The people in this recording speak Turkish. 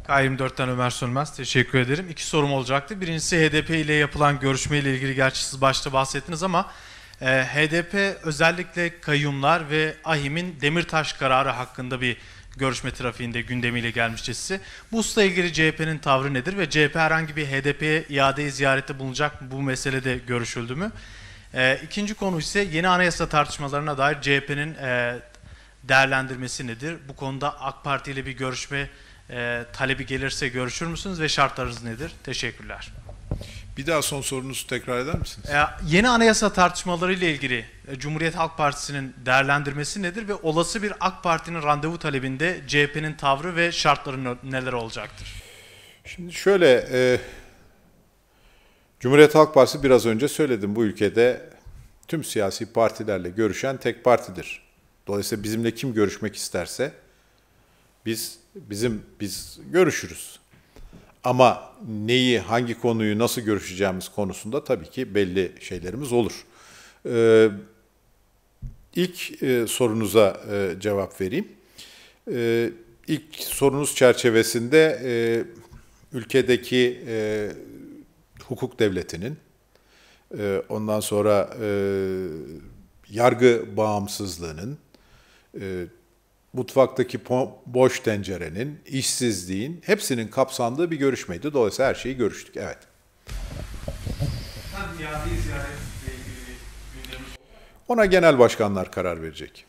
K24'ten Ömer Sönmez. Teşekkür ederim. İki sorum olacaktı. Birincisi HDP ile yapılan görüşmeyle ilgili, gerçi siz başta bahsettiniz ama HDP özellikle kayyumlar ve AİHM'in Demirtaş kararı hakkında bir görüşme trafiğinde gündemiyle gelmişti size. Bu hususla ilgili CHP'nin tavrı nedir ve CHP herhangi bir HDP'ye iade-i ziyarette bulunacak mı? Bu meselede görüşüldü mü? İkinci konu ise yeni anayasa tartışmalarına dair CHP'nin değerlendirmesi nedir? Bu konuda AK Parti ile bir görüşme talebi gelirse görüşür müsünüz ve şartlarınız nedir? Teşekkürler. Bir daha son sorunuzu tekrar eder misiniz? Yeni anayasa tartışmaları ile ilgili Cumhuriyet Halk Partisi'nin değerlendirmesi nedir ve olası bir AK Parti'nin randevu talebinde CHP'nin tavrı ve şartları neler olacaktır? Şimdi şöyle, Cumhuriyet Halk Partisi biraz önce söyledim, bu ülkede tüm siyasi partilerle görüşen tek partidir. Dolayısıyla bizimle kim görüşmek isterse biz görüşürüz. Ama neyi, hangi konuyu nasıl görüşeceğimiz konusunda tabii ki belli şeylerimiz olur. İlk sorunuza cevap vereyim. İlk sorunuz çerçevesinde ülkedeki hukuk devletinin, ondan sonra yargı bağımsızlığının, mutfaktaki boş tencerenin, işsizliğin hepsinin kapsandığı bir görüşmeydi. Dolayısıyla her şeyi görüştük, evet. Ona genel başkanlar karar verecek.